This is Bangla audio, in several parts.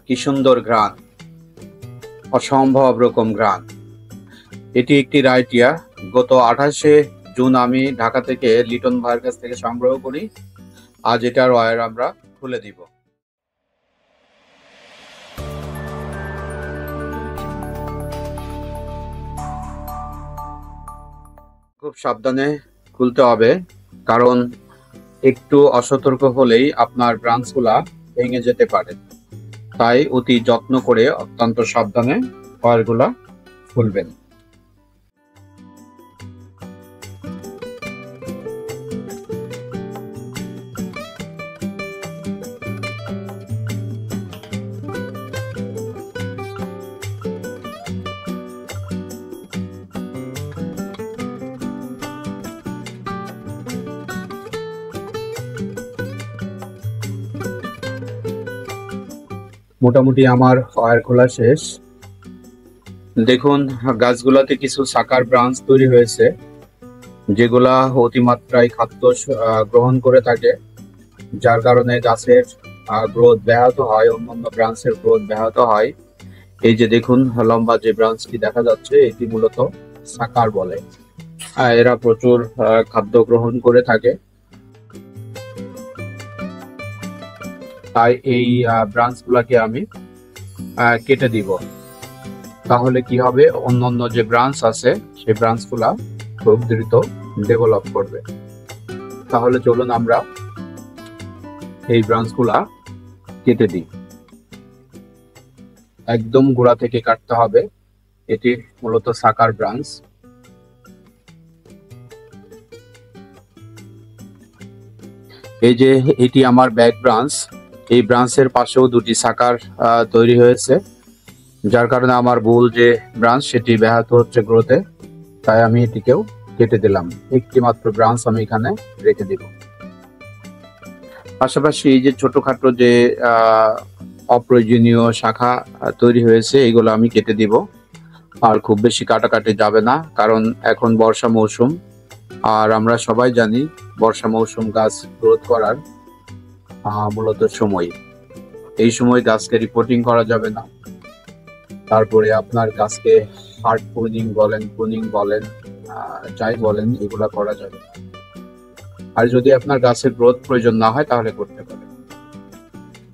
কি সুন্দর ঘ্রাণ, অসম্ভব রকম ঘ্রাণ। এটি একটি রাইটিয়া। গত 28শে জুন আমি ঢাকা থেকে লিটন ভাইয়ের কাছ থেকে সংগ্রহ করি। আজ এটার ওয়্যার আমরা খুলে দিব। খুব সাবধানে খুলতে হবে, কারণ একটু অসতর্ক হলেই আপনার ব্রাঞ্চগুলা ভেঙে যেতে পারে। তাই অতি যত্ন করে অত্যন্ত সাবধানে ওয়্যারগুলা খুলবেন। মোটামুটি আমার ওয়্যার খোলা শেষ। দেখুন, গাছগুলাতে কিছু সাকার ব্রাঞ্চ তৈরি হয়েছে, যেগুলা অতিমাত্রায় খাদ্য গ্রহণ করে থাকে, যার কারণে গাছের গ্রোথ ব্যাহত হয়, অন্যান্য ব্রাঞ্চের গ্রোথ ব্যাহত হয়। এই যে দেখুন, লম্বা যে ব্রাঞ্চটি দেখা যাচ্ছে, এটি মূলত সাকার বলে। এরা প্রচুর খাদ্য গ্রহণ করে থাকে। তাই এই ব্রাঞ্চগুলোকে আমি কেটে দিব। তাহলে কি হবে, অন্যান্য যে ব্রাঞ্চ আছে সেই ব্রাঞ্চগুলা খুব দ্রুত ডেভেলপ করবে। তাহলে চলুন আমরা এই ব্রাঞ্চগুলা কেটে দিই। একদম গোড়া থেকে কাটতে হবে। এটি মূলত সাকার ব্রাঞ্চ। এই যে এটি আমার ব্যাক ব্রাঞ্চ। এই ব্রাঞ্চের পাশেও দুটি সাকার তৈরি হয়েছে, যার কারণে আমার মূল যে ব্রাঞ্চ সেটি ব্যাহত হচ্ছে গ্রোথে। তাই আমি এটিকেও কেটে দিলাম। একটি মাত্র ব্রাঞ্চ আমি এখানে রেখে দিব। পাশাপাশি এই যে ছোটখাটো যে অপ্রয়োজনীয় শাখা তৈরি হয়েছে, এগুলো আমি কেটে দিব। আর খুব বেশি কাটাকাটি যাবে না, কারণ এখন বর্ষা মৌসুম। আর আমরা সবাই জানি বর্ষা মৌসুম গাছ গ্রোথ করার মূলত সময়। এই সময় গাছকে রিপোর্টিং করা যাবে না। তারপরে আপনার গাছকে হার্ড প্রুনিং বলেন, যাই বলেন, এগুলা করা যাবে না। আর যদি আপনার গাছের গ্রোথ প্রয়োজন না হয় তাহলে করতে পারেন।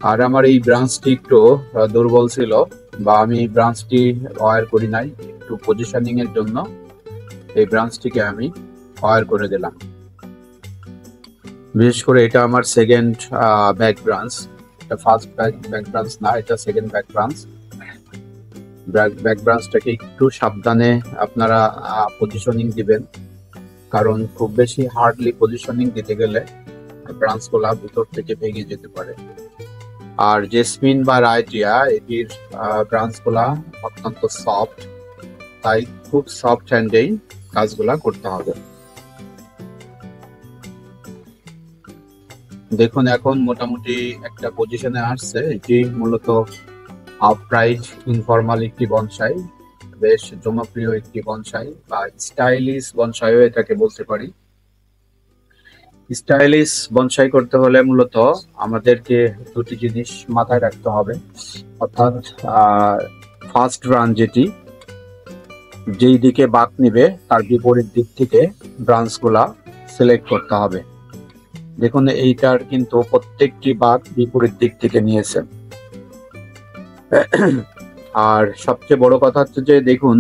আর আমার এই ব্রাঞ্চটি একটু দুর্বল ছিল, বা আমি ব্রাঞ্চটি ওয়্যার করি নাই, একটু পজিশনিং এর জন্য এই ব্রাঞ্চটিকে আমি ওয়্যার করে দিলাম। বিশেষ করে এটা আমার সেকেন্ড ব্যাক ব্রাঞ্চ। এটা ফার্স্ট ব্যাক ব্রাঞ্চ না, এটা সেকেন্ড ব্যাক ব্রাঞ্চ। ব্যাক ব্রাঞ্চটাকে একটু সাবধানে আপনারা পজিশনিং দিবেন, কারণ খুব বেশি হার্ডলি পজিশনিং দিতে গেলে ব্রাঞ্চগুলা ভিতর থেকে ভেঙে যেতে পারে। আর জেসমিন বা রাইটিয়া, এটির ব্রাঞ্চগুলা অত্যন্ত সফট, তাই খুব সফট হ্যান্ডেই কাজগুলা করতে হবে। দেখুন, এখন মোটামুটি একটা পজিশনে আসছে। এটি মূলত আপরাইট ইনফর্মাল একটি বনসাই, বেশ জনপ্রিয় একটি বনসাই, বা স্টাইলিশ বনসাইও এটাকে বলতে পারি। স্টাইলিশ বনসাই করতে হলে মূলত আমাদেরকে দুটি জিনিস মাথায় রাখতে হবে। অর্থাৎ ফার্স্ট ব্রাঞ্চ যেই দিকে বাঁক নিবে তার বিপরীত দিক থেকে ব্রাঞ্চগুলা সিলেক্ট করতে হবে। দেখুন, এইটার কিন্তু প্রত্যেকটি বাঁক বিপরীত দিক থেকে নিয়েছে। আর সবচেয়ে বড় কথা হচ্ছে যে দেখুন,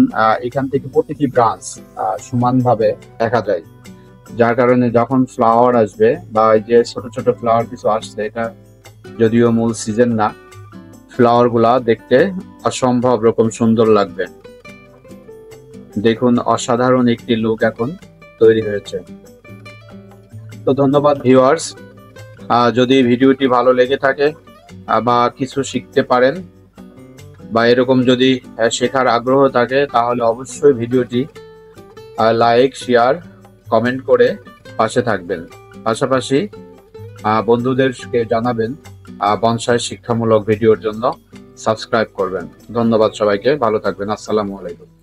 এখান থেকে প্রতিটি ব্রাঞ্চ সমানভাবে দেখা যায়, যার কারণে যখন ফ্লাওয়ার আসবে, বা এই যে ছোট ছোট ফ্লাওয়ার কিছু আসছে, এটা যদিও মূল সিজন না, ফ্লাওয়ার গুলা দেখতে অসম্ভব রকম সুন্দর লাগবে। দেখুন, অসাধারণ একটি লুক এখন তৈরি হয়েছে। তো ধন্যবাদ ভিউয়ার্স। যদি ভিডিওটি ভালো লেগে থাকে বা কিছু শিখতে পারেন, বা এরকম যদি শেখার আগ্রহ থাকে, তাহলে অবশ্যই ভিডিওটি লাইক, শেয়ার, কমেন্ট করে পাশে থাকবেন। পাশাপাশি বন্ধুদেরকে জানাবেন বনসাই শিক্ষামূলক ভিডিওর জন্য সাবস্ক্রাইব করবেন। ধন্যবাদ সবাইকে, ভালো থাকবেন। আসসালামু আলাইকুম।